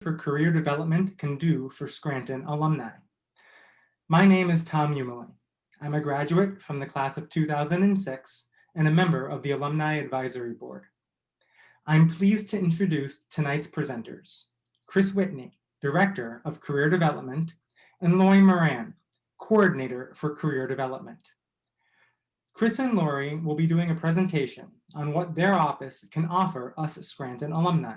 for career development can do for Scranton alumni. My name is Tom Umile. I'm a graduate from the class of 2006 and a member of the Alumni Advisory Board. I'm pleased to introduce tonight's presenters, Chris Whitney, Director of Career Development, and Lori Moran, Coordinator for Career Development. Chris and Lori will be doing a presentation on what their office can offer us Scranton alumni,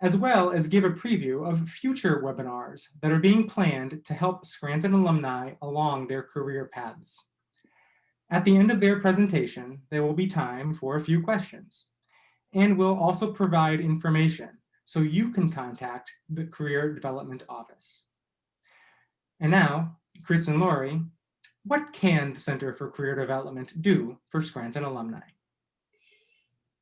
as well as give a preview of future webinars that are being planned to help Scranton alumni along their career paths. At the end of their presentation, there will be time for a few questions, and we'll also provide information so you can contact the Career Development Office. And now, Chris and Lori, what can the Center for Career Development do for Scranton alumni?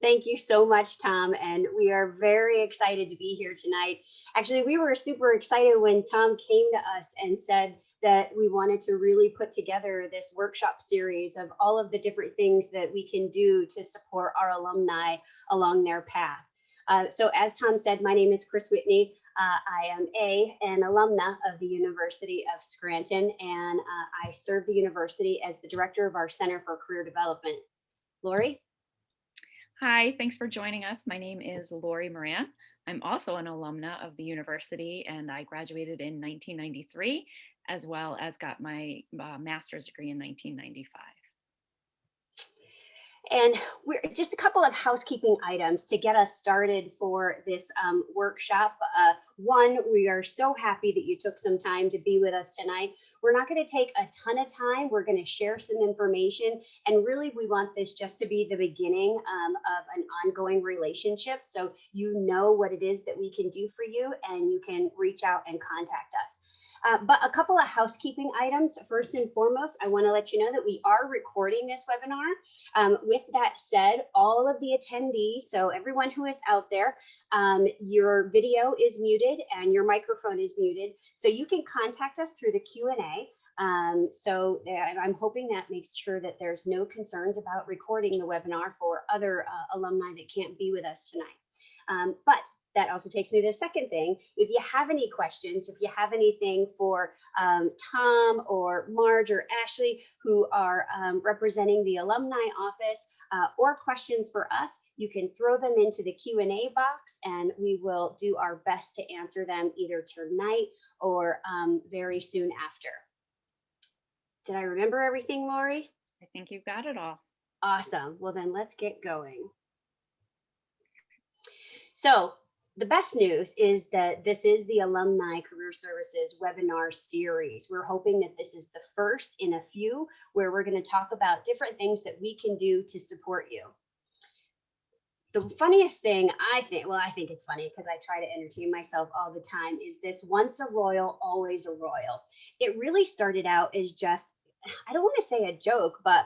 Thank you so much, Tom, and we are very excited to be here tonight. Actually, we were super excited when Tom came to us and said that we wanted to really put together this workshop series of all of the different things that we can do to support our alumni along their path. So as Tom said, my name is Chris Whitney. I am an alumna of the University of Scranton, and I serve the university as the director of our Center for Career Development. Lori? Hi, thanks for joining us. My name is Lori Moran. I'm also an alumna of the university, and I graduated in 1993, as well as got my master's degree in 1995. And we're just a couple of housekeeping items to get us started for this workshop. One, we are so happy that you took some time to be with us tonight. We're not going to take a ton of time. We're going to share some information. And really, we want this just to be the beginning of an ongoing relationship. So you know what it is that we can do for you, and you can reach out and contact us. But a couple of housekeeping items. First and foremost, I want to let you know that we are recording this webinar. With that said, all of the attendees, so everyone who is out there, your video is muted and your microphone is muted. So you can contact us through the Q&A. So I'm hoping that makes sure that there's no concerns about recording the webinar for other alumni that can't be with us tonight. But that also takes me to the second thing. If you have any questions, if you have anything for Tom or Marge or Ashley, who are representing the alumni office, or questions for us, you can throw them into the Q&A box, and we will do our best to answer them either tonight or very soon after. Did I remember everything, Lori? I think you've got it all. Awesome. Well, then let's get going. So, the best news is that this is the Alumni Career Services webinar series. We're hoping that this is the first in a few where we're going to talk about different things that we can do to support you. The funniest thing I think it's funny because I try to entertain myself all the time, is this once a royal, always a royal. It really started out as just, I don't want to say a joke, but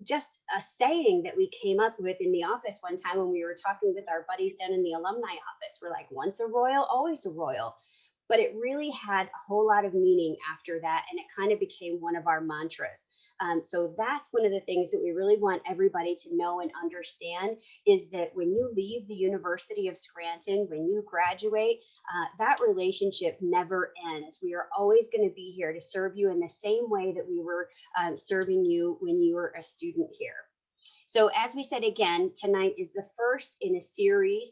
just a saying that we came up with in the office one time when we were talking with our buddies down in the alumni office. We're like, once a royal, always a royal. But it really had a whole lot of meaning after that, and it kind of became one of our mantras. So that's one of the things that we really want everybody to know and understand, is that when you leave the University of Scranton, when you graduate, that relationship never ends. We are always going to be here to serve you in the same way that we were serving you when you were a student here. So as we said again, tonight is the first in a series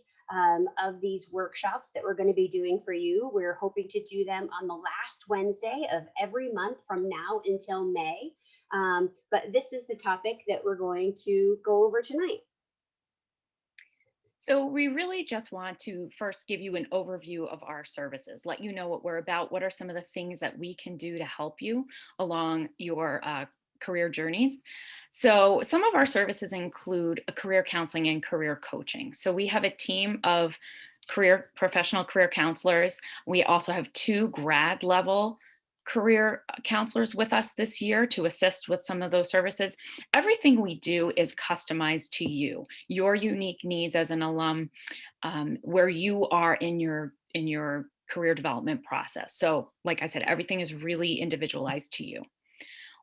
of these workshops that we're going to be doing for you. We're hoping to do them on the last Wednesday of every month from now until May. But this is the topic that we're going to go over tonight. So we really just want to first give you an overview of our services, let you know what we're about, what are some of the things that we can do to help you along your career journeys. So some of our services include career counseling and career coaching. So we have a team of professional career counselors. We also have 2 grad level career counselors with us this year to assist with some of those services. Everything we do is customized to you, your unique needs as an alum, where you are in your career development process. So like I said, everything is really individualized to you.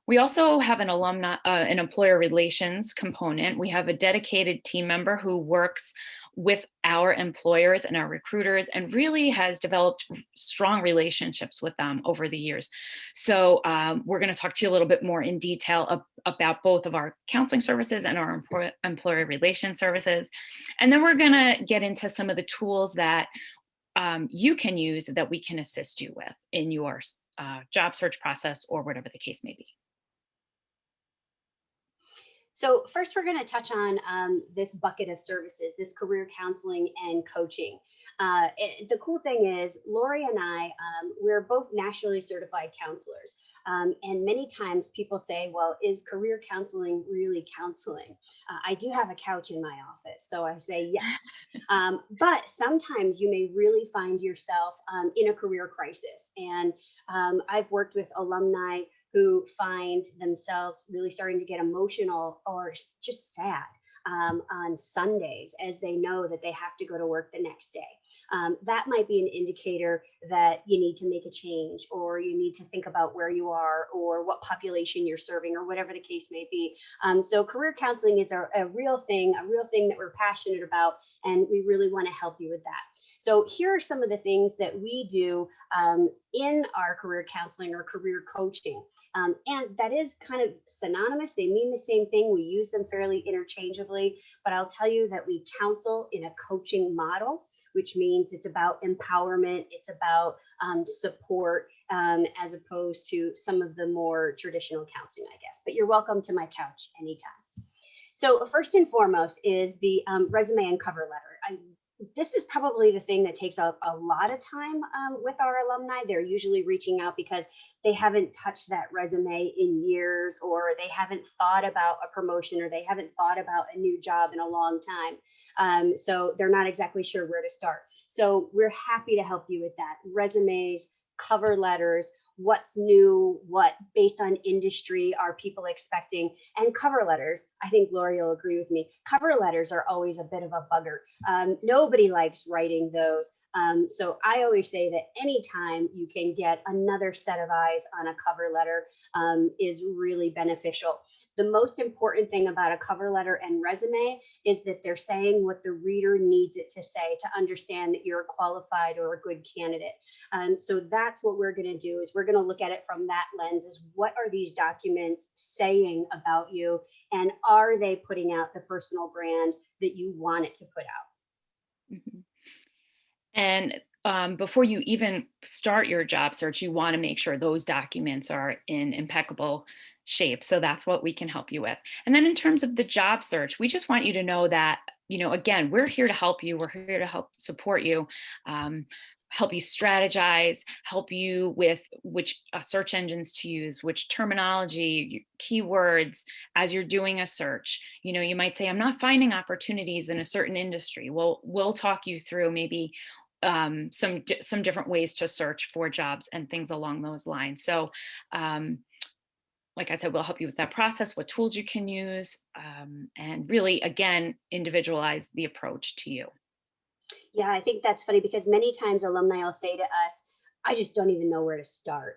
We also have an employer relations component. We have a dedicated team member who works with our employers and our recruiters and really has developed strong relationships with them over the years. So we're going to talk to you a little bit more in detail about both of our counseling services and our employer relations services. And then we're going to get into some of the tools that you can use that we can assist you with in your job search process or whatever the case may be. So first, we're going to touch on this bucket of services, this career counseling and coaching. The cool thing is, Lori and I, we're both nationally certified counselors. And many times people say, well, is career counseling really counseling? I do have a couch in my office, so I say yes. But sometimes you may really find yourself in a career crisis. And I've worked with alumni who find themselves really starting to get emotional or just sad on Sundays as they know that they have to go to work the next day. That might be an indicator that you need to make a change, or you need to think about where you are or what population you're serving, or whatever the case may be. So career counseling is a real thing that we're passionate about, and we really want to help you with that. So here are some of the things that we do in our career counseling or career coaching. And that is kind of synonymous. They mean the same thing. We use them fairly interchangeably, but I'll tell you that we counsel in a coaching model, which means it's about empowerment, it's about support, as opposed to some of the more traditional counseling, I guess. But you're welcome to my couch anytime. So first and foremost is the resume and cover letter. This is probably the thing that takes up a lot of time with our alumni. They're usually reaching out because they haven't touched that resume in years, or they haven't thought about a promotion, or they haven't thought about a new job in a long time. So they're not exactly sure where to start. So we're happy to help you with that. Resumes, cover letters, what's new, what based on industry are people expecting, and cover letters. I think Lori will agree with me. Cover letters are always a bit of a bugger. Nobody likes writing those. So I always say that anytime you can get another set of eyes on a cover letter is really beneficial. The most important thing about a cover letter and resume is that they're saying what the reader needs it to say to understand that you're a qualified or a good candidate. So that's what we're going to do, is we're going to look at it from that lens, is what are these documents saying about you, and are they putting out the personal brand that you want it to put out? Mm-hmm. And before you even start your job search, you want to make sure those documents are in impeccable shape. So that's what we can help you with. And then in terms of the job search, we just want you to know that, again, we're here to help you. We're here to help support you, help you strategize, help you with which search engines to use, which terminology, keywords as you're doing a search. You might say, I'm not finding opportunities in a certain industry. Well, we'll talk you through maybe some different ways to search for jobs and things along those lines. So like I said, we'll help you with that process, what tools you can use, and really, again, individualize the approach to you. Yeah, I think that's funny, because many times alumni will say to us, I just don't even know where to start.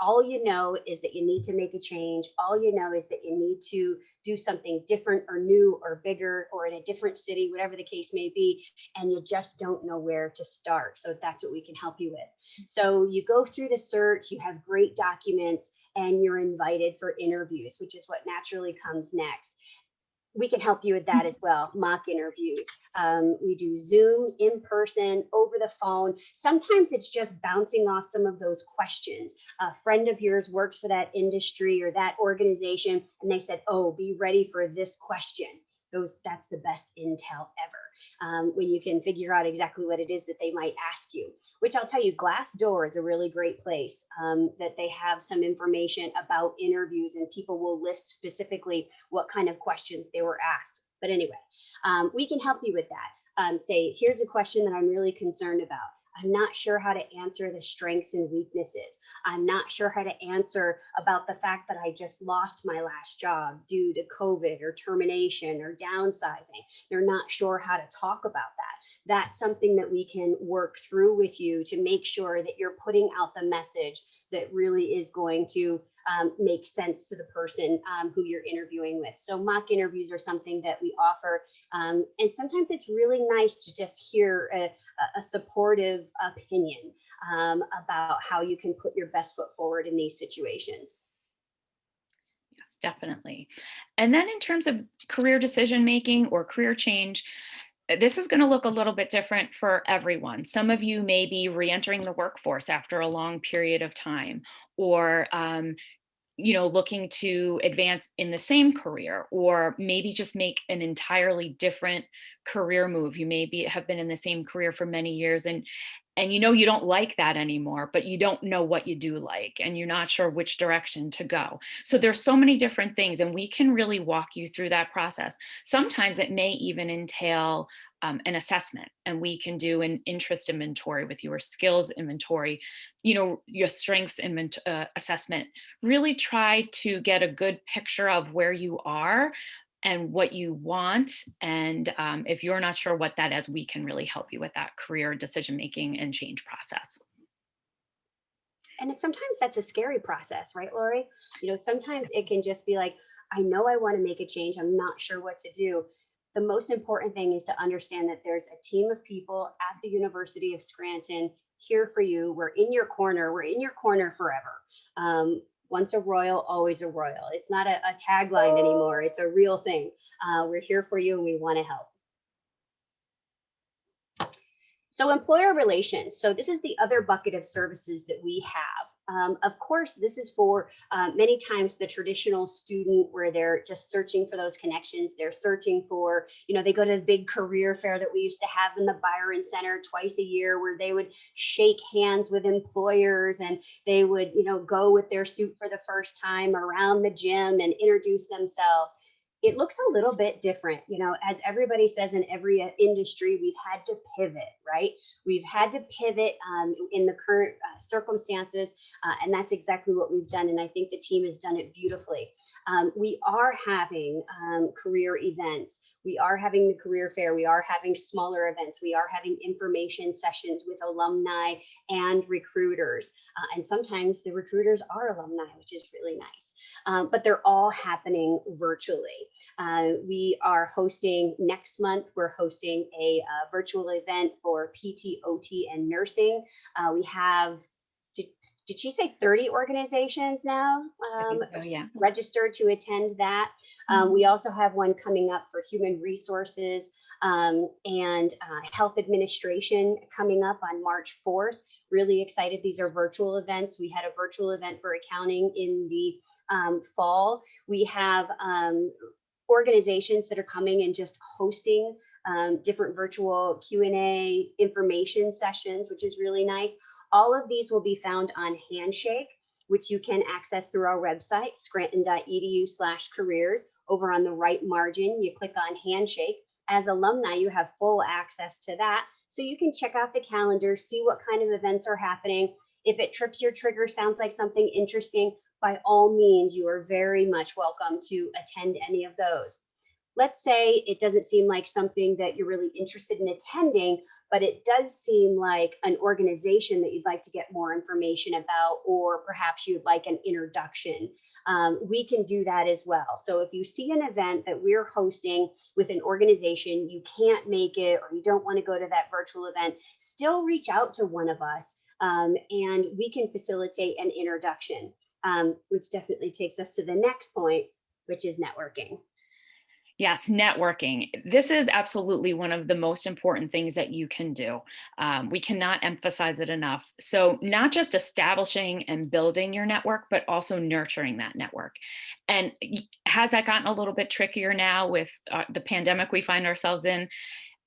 All you know is that you need to make a change. All you know is that you need to do something different or new or bigger or in a different city, whatever the case may be, and you just don't know where to start. So that's what we can help you with. So you go through the search, you have great documents, and you're invited for interviews, which is what naturally comes next. We can help you with that as well. Mock interviews. We do Zoom, in person, over the phone. Sometimes it's just bouncing off some of those questions. A friend of yours works for that industry or that organization, and they said, oh, be ready for this question. That's the best intel ever, when you can figure out exactly what it is that they might ask you. Which I'll tell you, Glassdoor is a really great place that they have some information about interviews, and people will list specifically what kind of questions they were asked. But anyway, we can help you with that. Say, here's a question that I'm really concerned about. I'm not sure how to answer the strengths and weaknesses. I'm not sure how to answer about the fact that I just lost my last job due to COVID or termination or downsizing. They're not sure how to talk about that. that's something that we can work through with you to make sure that you're putting out the message that really is going to make sense to the person who you're interviewing with. So mock interviews are something that we offer. And sometimes it's really nice to just hear a supportive opinion about how you can put your best foot forward in these situations. Yes, definitely. And then in terms of career decision making or career change, this is going to look a little bit different for everyone. Some of you may be re-entering the workforce after a long period of time, or looking to advance in the same career, or maybe just make an entirely different career move. You maybe have been in the same career for many years, and you don't like that anymore, but you don't know what you do like, and you're not sure which direction to go. So there's so many different things, and we can really walk you through that process. Sometimes it may even entail an assessment, and we can do an interest inventory with you, or skills inventory, your strengths assessment. Really try to get a good picture of where you are and what you want. And if you're not sure what that is, we can really help you with that career decision making and change process. And sometimes that's a scary process, right, Lori? Sometimes it can just be like, I know I want to make a change. I'm not sure what to do. The most important thing is to understand that there's a team of people at the University of Scranton here for you. We're in your corner. We're in your corner forever. Once a Royal, always a Royal. It's not a tagline anymore. It's a real thing. We're here for you and we want to help. So employer relations. So this is the other bucket of services that we have. Of course, this is for many times the traditional student where they're just searching for those connections. They're searching for, they go to the big career fair that we used to have in the Byron Center twice a year, where they would shake hands with employers, and they would, go with their suit for the first time around the gym and introduce themselves. It looks a little bit different. As everybody says, in every industry, we've had to pivot, right? We've had to pivot in the current circumstances, and that's exactly what we've done. And I think the team has done it beautifully. We are having career events. We are having the career fair. We are having smaller events. We are having information sessions with alumni and recruiters. And sometimes the recruiters are alumni, which is really nice. But they're all happening virtually. We are hosting next month, we're hosting a virtual event for PT, OT, and nursing. We have, did she say 30 organizations now Yeah. registered to attend that? We also have one coming up for human resources and health administration coming up on March 4th. Really excited. These are virtual events. We had a virtual event for accounting in the fall. We have organizations that are coming and just hosting different virtual Q&A information sessions, which is really nice. All of these will be found on Handshake, which you can access through our website, scranton.edu/careers. Over on the right margin, you click on Handshake. As alumni, you have full access to that. So you can check out the calendar, see what kind of events are happening. If it trips your trigger, sounds like something interesting, by all means, you are very much welcome to attend any of those. Let's say it doesn't seem like something that you're really interested in attending, but it does seem like an organization that you'd like to get more information about, or perhaps you'd like an introduction. We can do that as well. So if you see an event that we're hosting with an organization, you can't make it, or you don't want to go to that virtual event, still reach out to one of us and we can facilitate an introduction. Which definitely takes us to the next point, which is networking. Yes, networking. This is absolutely one of the most important things that you can do. We cannot emphasize it enough. So not just establishing and building your network, but also nurturing that network. And has that gotten a little bit trickier now with the pandemic we find ourselves in?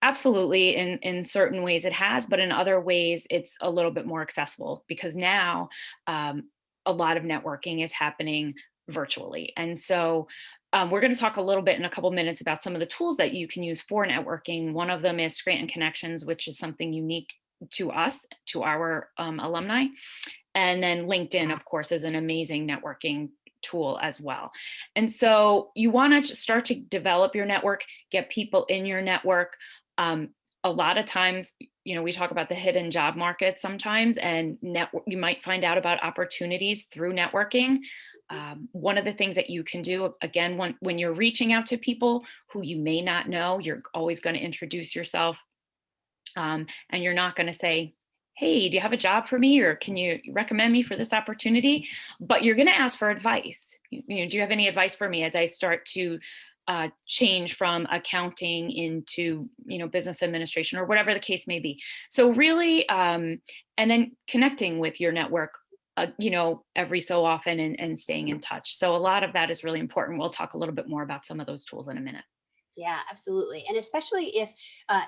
Absolutely. In certain ways it has, but in other ways it's a little bit more accessible, because now a lot of networking is happening virtually. And so we're going to talk a little bit in a couple minutes about some of the tools that you can use for networking. One of them is Scranton Connections, which is something unique to us, to our alumni. And then LinkedIn, of course, is an amazing networking tool as well. And so you want to start to develop your network, get people in your network. a lot of times, we talk about the hidden job market sometimes, and you might find out about opportunities through networking. One of the things that you can do, again, when you're reaching out to people who you may not know, you're always going to introduce yourself, and you're not going to say, "Hey, do you have a job for me?" or "Can you recommend me for this opportunity?" But you're going to ask for advice. Do you have any advice for me as I start to change from accounting into business administration, or whatever the case may be? So really, and then connecting with your network, every so often, and staying in touch. So a lot of that is really important. We'll talk a little bit more about some of those tools in a minute. Yeah, absolutely. And especially if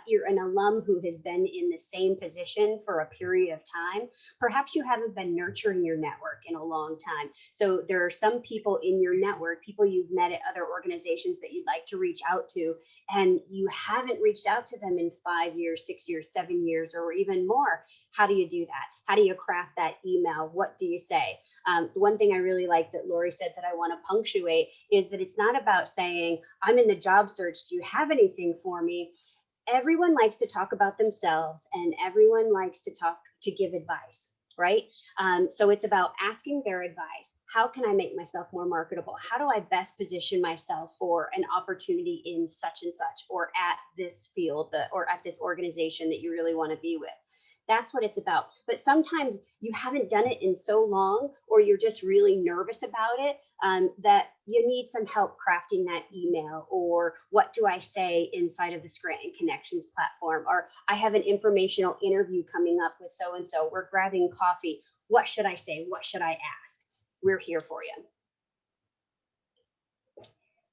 you're an alum who has been in the same position for a period of time, perhaps you haven't been nurturing your network in a long time. So there are some people in your network, people you've met at other organizations that you'd like to reach out to, and you haven't reached out to them in 5 years, 6 years, 7 years, or even more. How do you do that? How do you craft that email? What do you say? The one thing I really like that Lori said that I want to punctuate is that it's not about saying, I'm in the job search. Do you have anything for me? Everyone likes to talk about themselves, and everyone likes to give advice, right? So it's about asking their advice. How can I make myself more marketable? How do I best position myself for an opportunity in such and such, or at this field, or at this organization that you really want to be with? That's what it's about. But sometimes you haven't done it in so long, or you're just really nervous about it, that you need some help crafting that email, or what do I say inside of the Scranton Connections platform, or I have an informational interview coming up with so and so. We're grabbing coffee. What should I say? What should I ask? We're here for you.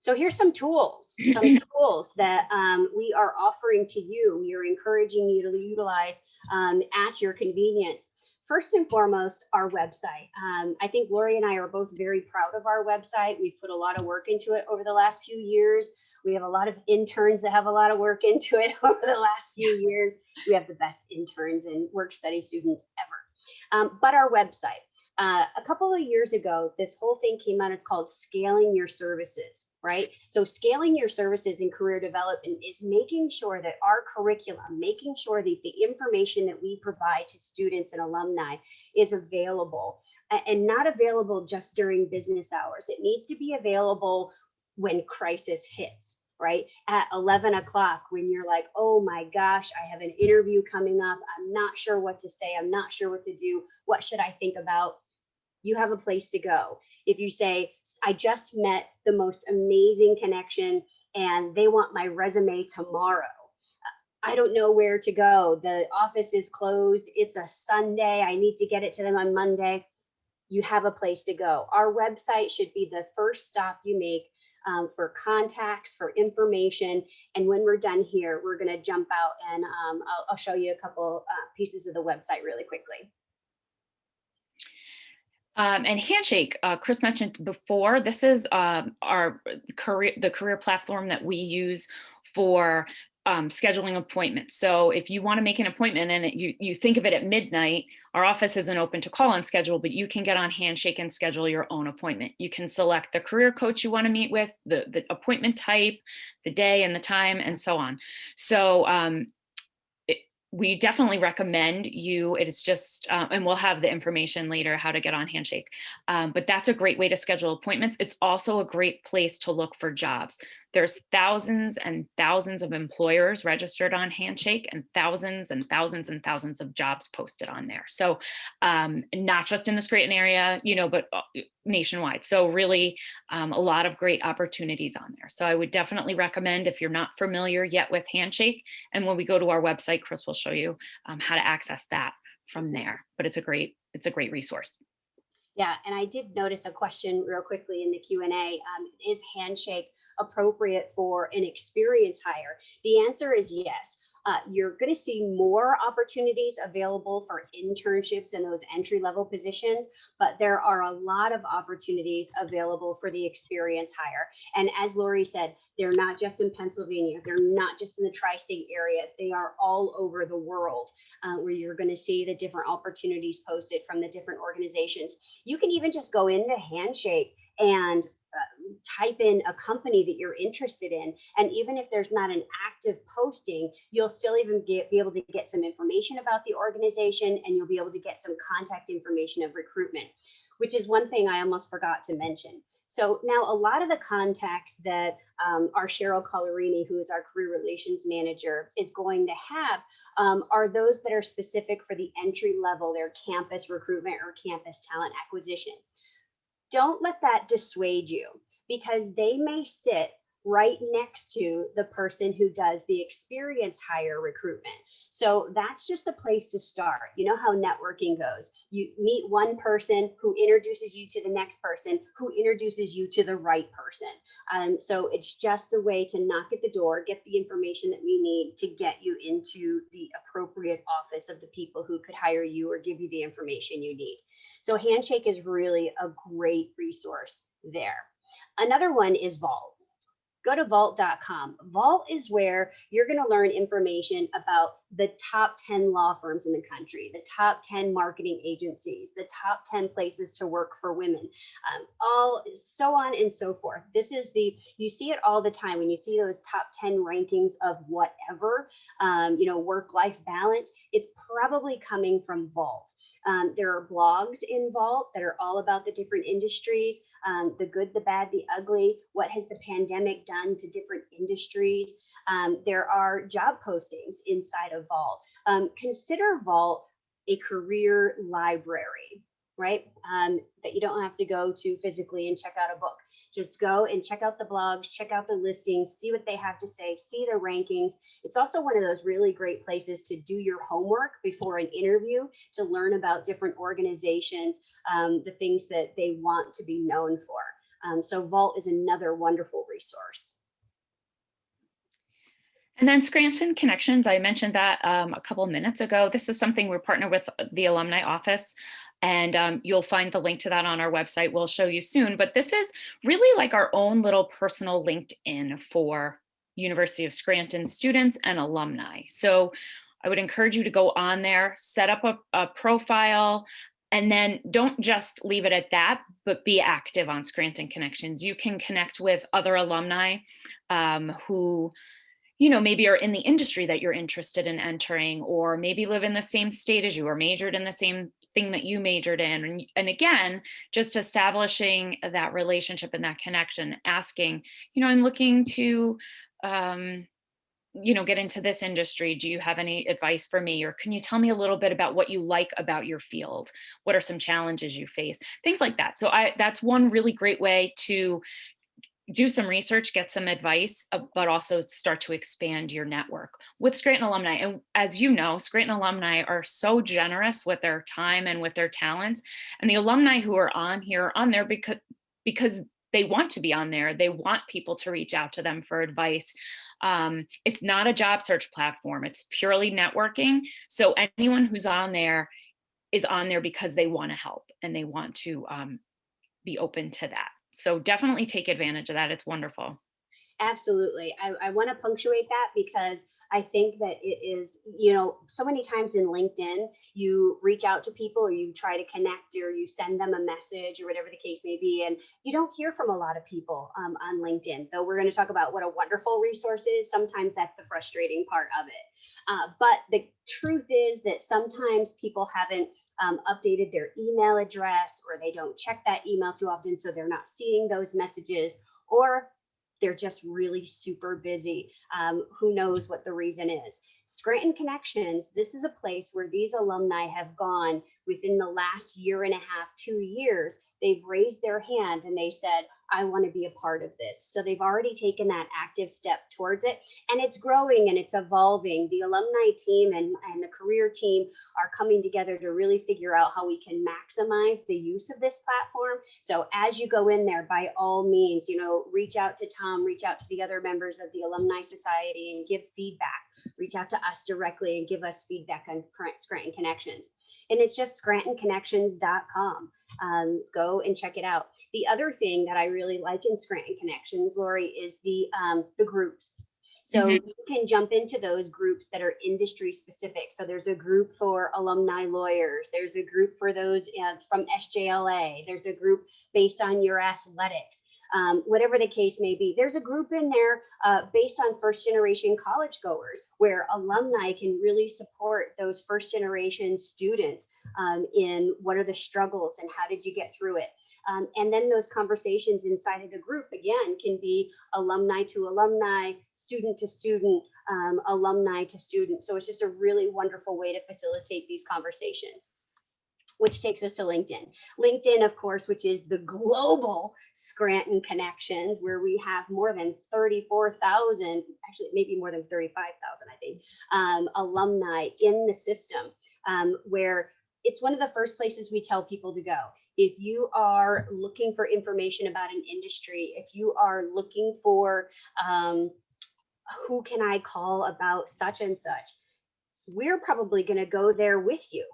So here's some tools that we are offering to you. We are encouraging you to utilize at your convenience. First and foremost, our website. I think Lori and I are both very proud of our website. We've put a lot of work into it over the last few years. We have a lot of interns that have a lot of work into it over the last few years. We have the best interns and work study students ever. But our website. A couple of years ago, this whole thing came out. It's called Scaling Your Services, right? So scaling your services in career development is making sure that our curriculum, making sure that the information that we provide to students and alumni is available, and not available just during business hours. It needs to be available when crisis hits, right? At 11 o'clock, when you're like, oh my gosh, I have an interview coming up. I'm not sure what to say. I'm not sure what to do. What should I think about? You have a place to go. If you say, I just met the most amazing connection and they want my resume tomorrow, I don't know where to go. The office is closed. It's a Sunday. I need to get it to them on Monday. You have a place to go. Our website should be the first stop you make for contacts, for information. And when we're done here, we're going to jump out and I'll show you a couple pieces of the website really quickly. And Handshake, Chris mentioned before, this is the career platform that we use for scheduling appointments. So if you want to make an appointment and you think of it at midnight, our office isn't open to call and schedule, but you can get on Handshake and schedule your own appointment. You can select the career coach you want to meet with, the appointment type, the day and the time, and so on. So we definitely recommend you. It is just, and we'll have the information later how to get on Handshake. But that's a great way to schedule appointments. It's also a great place to look for jobs. There's thousands and thousands of employers registered on Handshake, and thousands and thousands and thousands of jobs posted on there. So not just in the Scranton area, but nationwide. So really a lot of great opportunities on there. So I would definitely recommend, if you're not familiar yet with Handshake, and when we go to our website, Chris will show you how to access that from there. But it's a great resource. Yeah, and I did notice a question real quickly in the Q&A. Is Handshake appropriate for an experienced hire? The answer is yes. You're going to see more opportunities available for internships in those entry-level positions, but there are a lot of opportunities available for the experienced hire. And as Lori said, they're not just in Pennsylvania. They're not just in the tri-state area. They are all over the world, where you're going to see the different opportunities posted from the different organizations. You can even just go into Handshake and type in a company that you're interested in. And even if there's not an active posting, you'll still even be able to get some information about the organization, and you'll be able to get some contact information of recruitment, which is one thing I almost forgot to mention. So now a lot of the contacts that our Cheryl Colorini, who is our career relations manager, is going to have are those that are specific for the entry level, their campus recruitment or campus talent acquisition. Don't let that dissuade you, because they may sit right next to the person who does the experience hire recruitment. So that's just a place to start. You know how networking goes. You meet one person who introduces you to the next person, who introduces you to the right person. So it's just the way to knock at the door, get the information that we need to get you into the appropriate office of the people who could hire you or give you the information you need. So Handshake is really a great resource there. Another one is Vault. Go to vault.com. Vault is where you're going to learn information about the top 10 law firms in the country, the top 10 marketing agencies, the top 10 places to work for women, all so on and so forth. This is you see it all the time when you see those top 10 rankings of whatever, work-life balance. It's probably coming from Vault. There are blogs in Vault that are all about the different industries, the good, the bad, the ugly. What has the pandemic done to different industries? There are job postings inside of Vault. Consider Vault a career library, right? That you don't have to go to physically and check out a book. Just go and check out the blogs, check out the listings, see what they have to say, see the rankings. It's also one of those really great places to do your homework before an interview, to learn about different organizations, the things that they want to be known for. So Vault is another wonderful resource. And then Scranton Connections, I mentioned that a couple of minutes ago. This is something we're partnered with the Alumni office, and you'll find the link to that on our website. We'll show you soon, but this is really like our own little personal LinkedIn for University of Scranton students and alumni. So I would encourage you to go on there, set up a profile, and then don't just leave it at that, but be active on Scranton Connections. You can connect with other alumni who maybe are in the industry that you're interested in entering, or maybe live in the same state as you, or majored in the same thing that you majored in. And again, just establishing that relationship and that connection, asking, I'm looking to, get into this industry. Do you have any advice for me? Or can you tell me a little bit about what you like about your field? What are some challenges you face? Things like that. So that's one really great way to do some research, get some advice, but also start to expand your network with Scranton alumni. And as you know, Scranton alumni are so generous with their time and with their talents. And the alumni who are on here are on there because they want to be on there. They want people to reach out to them for advice. It's not a job search platform. It's purely networking. So anyone who's on there is on there because they want to help and they want to be open to that. So definitely take advantage of that. It's wonderful. Absolutely. I want to punctuate that because I think that it is, so many times in LinkedIn, you reach out to people or you try to connect or you send them a message or whatever the case may be. And you don't hear from a lot of people on LinkedIn, though we're going to talk about what a wonderful resource is. Sometimes that's the frustrating part of it. But the truth is that sometimes people haven't updated their email address, or they don't check that email too often, so they're not seeing those messages, or they're just really super busy. Who knows what the reason is? Scranton Connections, this is a place where these alumni have gone within the last year and a half, 2 years. They've raised their hand and they said, I want to be a part of this. So they've already taken that active step towards it, and it's growing and it's evolving. The alumni team and the career team are coming together to really figure out how we can maximize the use of this platform. So as you go in there, by all means, reach out to Tom, reach out to the other members of the Alumni Society and give feedback. Reach out to us directly and give us feedback on current Scranton Connections. And it's just scrantonconnections.com. Go and check it out. The other thing that I really like in Scranton Connections, Lori, is the groups. So you can jump into those groups that are industry specific. So there's a group for alumni lawyers. There's a group for those from SJLA. There's a group based on your athletics. whatever the case may be. There's a group in there based on first generation college goers where alumni can really support those first generation students in what are the struggles and how did you get through it. And then those conversations inside of the group, again, can be alumni to alumni, student to student, alumni to student. So it's just a really wonderful way to facilitate these conversations, which takes us to LinkedIn. LinkedIn, of course, which is the global Scranton connections, where we have more than 34,000, actually maybe more than 35,000, I think, alumni in the system, where it's one of the first places we tell people to go. If you are looking for information about an industry, if you are looking for who can I call about such and such, we're probably going to go there with you.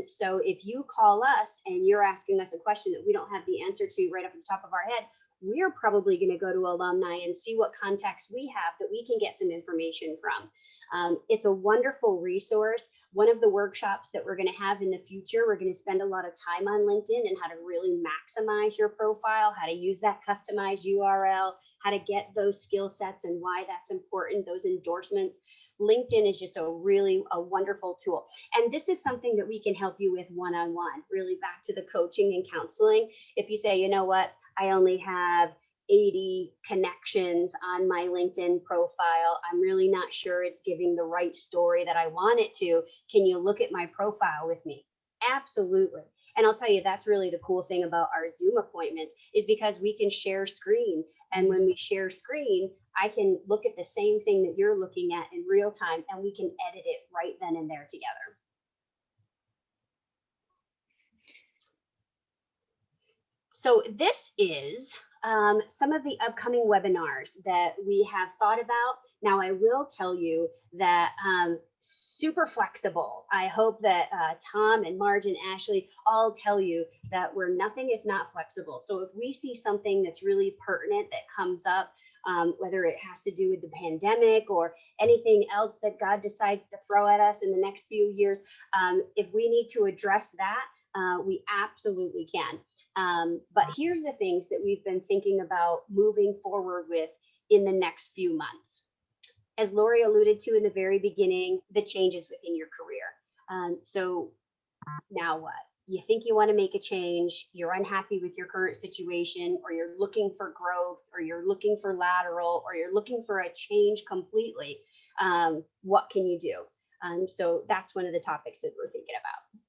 So if you call us and you're asking us a question that we don't have the answer to right off the top of our head, we're probably going to go to alumni and see what contacts we have that we can get some information from. It's a wonderful resource. One of the workshops that we're going to have in the future, we're going to spend a lot of time on LinkedIn and how to really maximize your profile, how to use that customized URL, how to get those skill sets and why that's important, those endorsements. LinkedIn is just a wonderful tool. And this is something that we can help you with one-on-one, really back to the coaching and counseling. If you say, you know what, I only have 80 connections on my LinkedIn profile, I'm really not sure it's giving the right story that I want it to. Can you look at my profile with me? Absolutely. And I'll tell you, that's really the cool thing about our Zoom appointments, is because we can share screen. And when we share screen, I can look at the same thing that you're looking at in real time, and we can edit it right then and there together. So this is some of the upcoming webinars that we have thought about. Now, I will tell you that super flexible. I hope that Tom and Marge and Ashley all tell you that we're nothing if not flexible. So if we see something that's really pertinent that comes up, whether it has to do with the pandemic or anything else that God decides to throw at us in the next few years, if we need to address that, we absolutely can. But here's the things that we've been thinking about moving forward with in the next few months. As Lori alluded to in the very beginning, the changes within your career. So now what? You think you want to make a change, you're unhappy with your current situation, or you're looking for growth, or you're looking for lateral, or you're looking for a change completely. What can you do? So that's one of the topics that we're thinking about.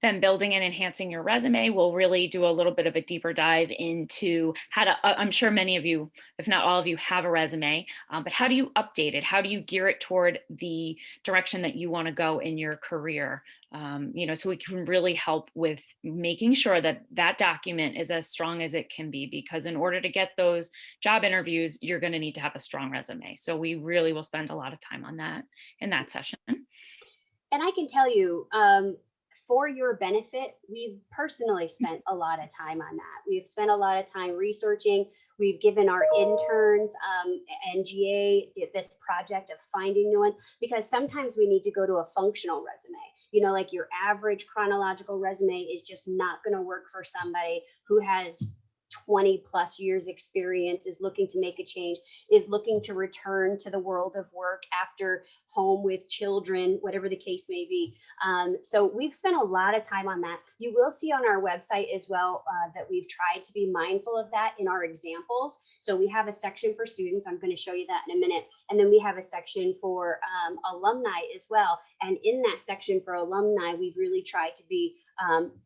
Then building and enhancing your resume, we'll really do a little bit of a deeper dive into how to, I'm sure many of you, if not all of you, have a resume, but how do you update it? How do you gear it toward the direction that you want to go in your career? So we can really help with making sure that that document is as strong as it can be, because in order to get those job interviews, you're going to need to have a strong resume. So we really will spend a lot of time on that in that session. And I can tell you, for your benefit, we've personally spent a lot of time on that. We've spent a lot of time researching. We've given our interns, NGA, this project of finding new ones, because sometimes we need to go to a functional resume. You know, like your average chronological resume is just not going to work for somebody who has 20 plus years experience, is looking to make a change, is looking to return to the world of work after home with children, whatever the case may be. So we've spent a lot of time on that. You will see on our website as well that we've tried to be mindful of that in our examples. So we have a section for students. I'm going to show you that in a minute. And then we have a section for alumni as well. And in that section for alumni, we've really tried to be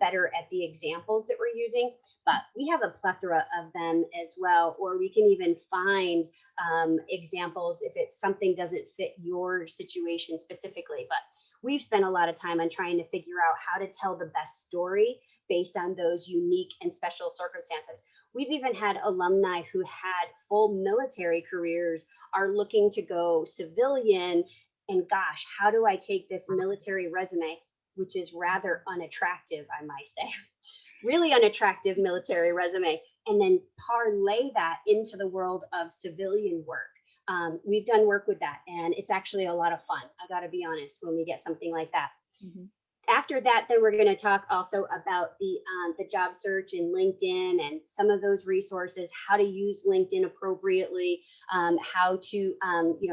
better at the examples that we're using. But we have a plethora of them as well, or we can even find examples if it's something doesn't fit your situation specifically. But we've spent a lot of time on trying to figure out how to tell the best story based on those unique and special circumstances. We've even had alumni who had full military careers, are looking to go civilian, and gosh, how do I take this military resume, which is rather unattractive, I might say, really unattractive military resume, and then parlay that into the world of civilian work. We've done work with that, and it's actually a lot of fun. I got to be honest, when we get something like that. Mm-hmm. After that, then we're going to talk also about the job search in LinkedIn and some of those resources, how to use LinkedIn appropriately, how to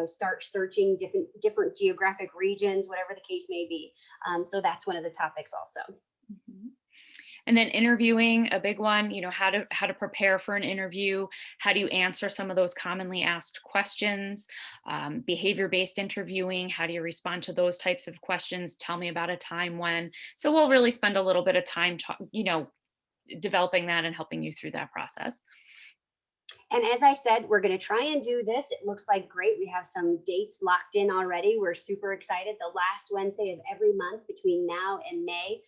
start searching different geographic regions, whatever the case may be. So that's one of the topics also. Mhm. And then interviewing, a big one, how to prepare for an interview, how do you answer some of those commonly asked questions, behavior-based interviewing, how do you respond to those types of questions? Tell me about a time when. So we'll really spend a little bit of time, developing that and helping you through that process. And as I said, we're going to try and do this. It looks like great. We have some dates locked in already. We're super excited. The last Wednesday of every month between now and May,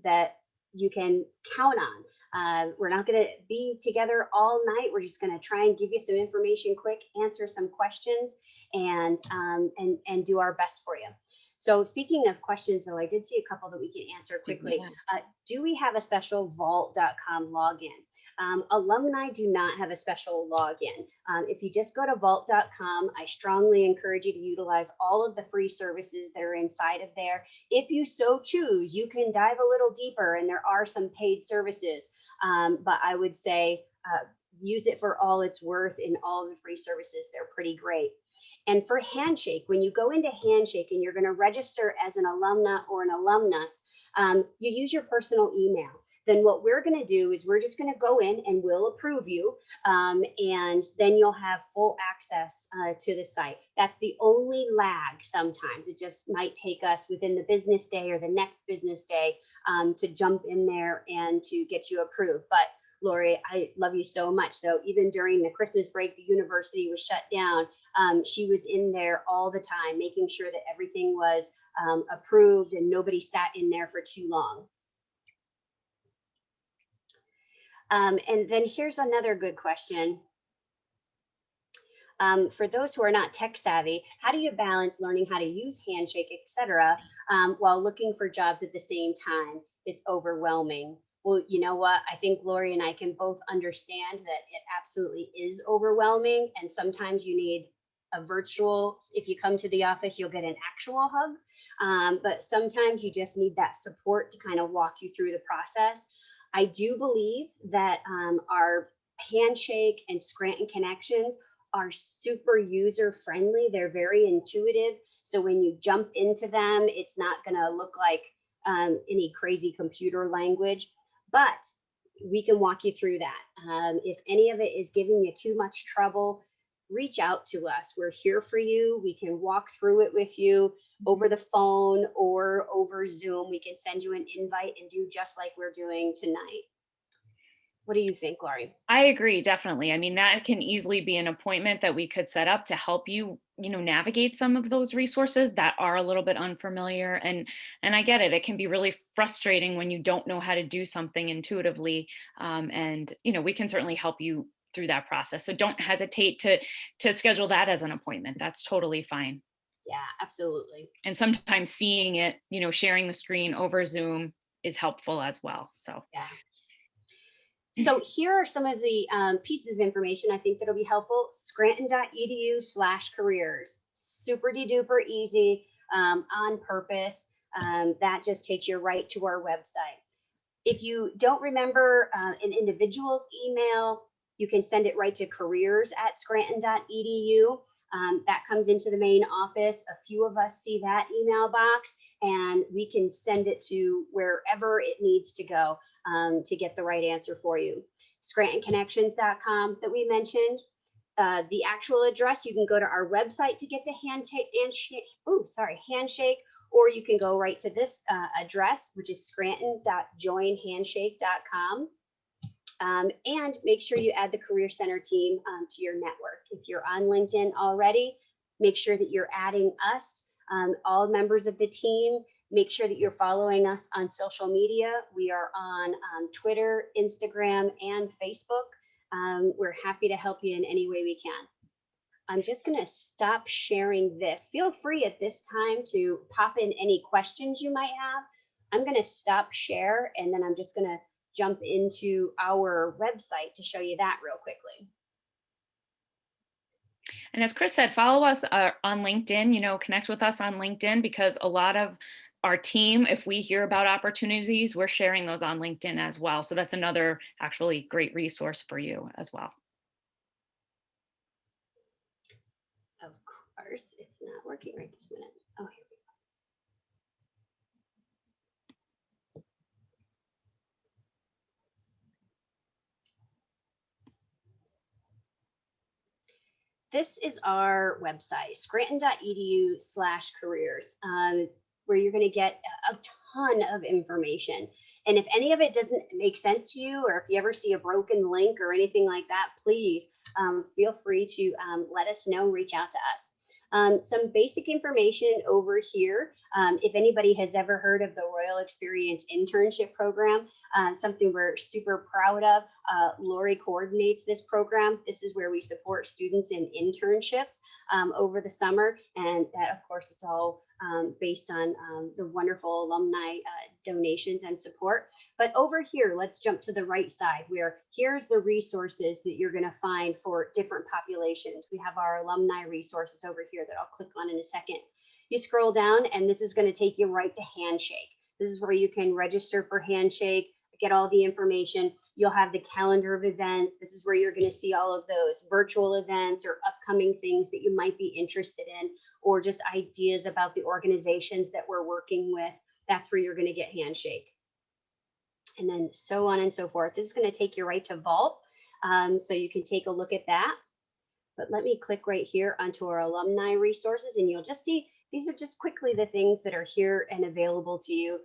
that you can count on. We're not going to be together all night. We're just going to try and give you some information quick, answer some questions, and do our best for you. So speaking of questions, though, I did see a couple that we can answer quickly. Do we have a special vault.com login? Alumni do not have a special login. If you just go to vault.com, I strongly encourage you to utilize all of the free services that are inside of there. If you so choose, you can dive a little deeper, and there are some paid services, but I would say use it for all it's worth. In all of the free services, they're pretty great. And for Handshake, when you go into Handshake and you're going to register as an alumna or an alumnus, you use your personal email. Then what we're going to do is we're just going to go in and we'll approve you, and then you'll have full access to the site. That's the only lag sometimes. It just might take us within the business day or the next business day to jump in there and to get you approved. But Lori, I love you so much, though. Even during the Christmas break, the university was shut down. She was in there all the time, making sure that everything was approved and nobody sat in there for too long. And then here's another good question. For those who are not tech savvy, how do you balance learning how to use Handshake, etc., while looking for jobs at the same time? It's overwhelming. Well, you know what? I think Lori and I can both understand that it absolutely is overwhelming. And sometimes you need a virtual, if you come to the office, you'll get an actual hug. But sometimes you just need that support to kind of walk you through the process. I do believe that our Handshake and Scranton connections are super user friendly. They're very intuitive. So when you jump into them, it's not going to look like any crazy computer language, but we can walk you through that. If any of it is giving you too much trouble, reach out to us. We're here for you. We can walk through it with you over the phone or over Zoom. We can send you an invite and do just like we're doing tonight. What do you think, Lori? I agree, definitely. I mean, that can easily be an appointment that we could set up to help you, navigate some of those resources that are a little bit unfamiliar. And I get it. It can be really frustrating when you don't know how to do something intuitively. And we can certainly help you through that process. So don't hesitate to schedule that as an appointment. That's totally fine. Yeah, absolutely. And sometimes seeing it, sharing the screen over Zoom is helpful as well. So yeah. So here are some of the pieces of information I think that'll be helpful. Scranton.edu/careers. Super duper easy, on purpose. That just takes you right to our website. If you don't remember an individual's email, you can send it right to careers@scranton.edu. That comes into the main office. A few of us see that email box, and we can send it to wherever it needs to go to get the right answer for you. ScrantonConnections.com that we mentioned. The actual address, you can go to our website to get to Handshake, or you can go right to this address, which is scranton.joinhandshake.com. And make sure you add the Career Center team to your network. If you're on LinkedIn already, make sure that you're adding us, all members of the team. Make sure that you're following us on social media. We are on Twitter, Instagram, and Facebook. We're happy to help you in any way we can. I'm just going to stop sharing this. Feel free at this time to pop in any questions you might have. I'm going to stop share, and then I'm just going to jump into our website to show you that real quickly. And as Chris said, follow us on LinkedIn, connect with us on LinkedIn, because a lot of our team, if we hear about opportunities, we're sharing those on LinkedIn as well. So that's another actually great resource for you as well. Of course, it's not working right this minute. Oh, here we go. This is our website, scranton.edu/careers, where you're going to get a ton of information. And if any of it doesn't make sense to you, or if you ever see a broken link or anything like that, please feel free to let us know, reach out to us. Some basic information over here. If anybody has ever heard of the Royal Experience Internship Program, something we're super proud of. Lori coordinates this program. This is where we support students in internships over the summer. And that, of course, is all based on the wonderful alumni donations and support. But over here, let's jump to the right side, where here's the resources that you're going to find for different populations. We have our alumni resources over here that I'll click on in a second. You scroll down, and this is going to take you right to Handshake. This is where you can register for Handshake, get all the information. You'll have the calendar of events. This is where you're going to see all of those virtual events or upcoming things that you might be interested in, or just ideas about the organizations that we're working with. That's where you're going to get Handshake. And then so on and so forth. This is going to take you right to Vault. So you can take a look at that. But let me click right here onto our alumni resources, and you'll just see these are just quickly the things that are here and available to you.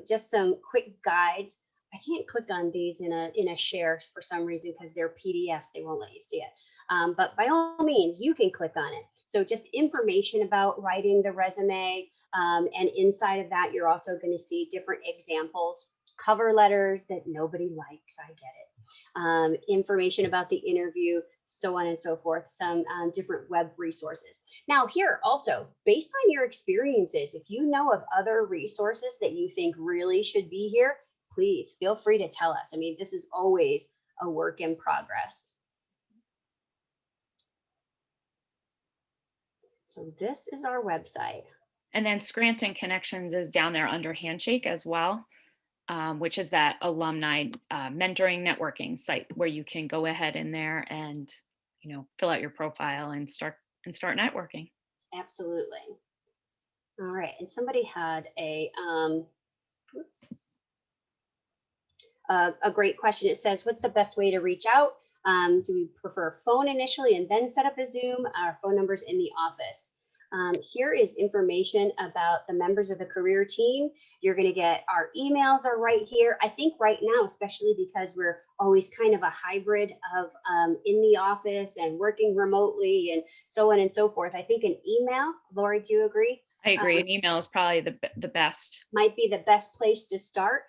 Just some quick guides. I can't click on these in a share for some reason because they're PDFs. They won't let you see it. But by all means, you can click on it. So just information about writing the resume. And inside of that, you're also going to see different examples, cover letters that nobody likes. I get it. Information about the interview, so on and so forth, some different web resources. Now here also, based on your experiences, if you know of other resources that you think really should be here, please feel free to tell us. I mean, this is always a work in progress. So this is our website. And then Scranton Connections is down there under Handshake as well, which is that alumni mentoring networking site where you can go ahead in there and, you know, fill out your profile and start networking. Absolutely. All right. And somebody had a great question. It says, what's the best way to reach out? Do we prefer phone initially and then set up a Zoom? Our phone number's in the office. Here is information about the members of the career team. You're going to get our emails are right here. I think right now, especially because we're always kind of a hybrid of in the office and working remotely and so on and so forth. I think an email, Lori, do you agree? I agree. An email is probably the best. Might be the best place to start.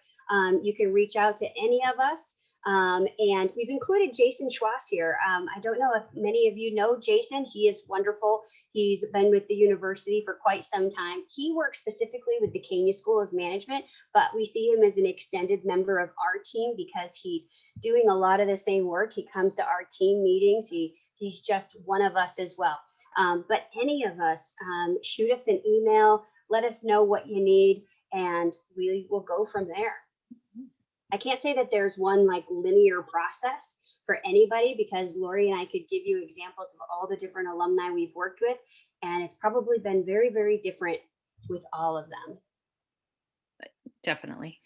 You can reach out to any of us. And we've included Jason Schwass here. I don't know if many of you know Jason. He is wonderful. He's been with the university for quite some time. He works specifically with the Kenya School of Management, but we see him as an extended member of our team because he's doing a lot of the same work. He comes to our team meetings. He's just one of us as well. But any of us, shoot us an email, let us know what you need, and we will go from there. I can't say that there's one like linear process for anybody because Lori and I could give you examples of all the different alumni we've worked with, and it's probably been very, very different with all of them. Definitely.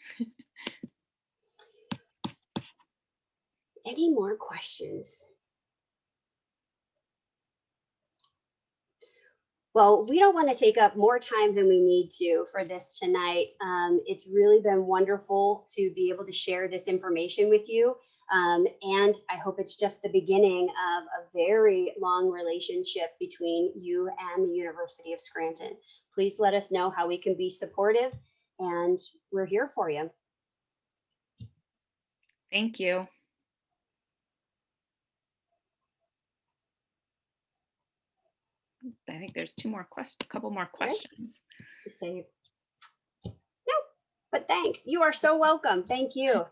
Any more questions? Well, we don't want to take up more time than we need to for this tonight. It's really been wonderful to be able to share this information with you. And I hope it's just the beginning of a very long relationship between you and the University of Scranton. Please let us know how we can be supportive, and we're here for you. Thank you. I think there's a couple more questions. No, but thanks. You are so welcome. Thank you.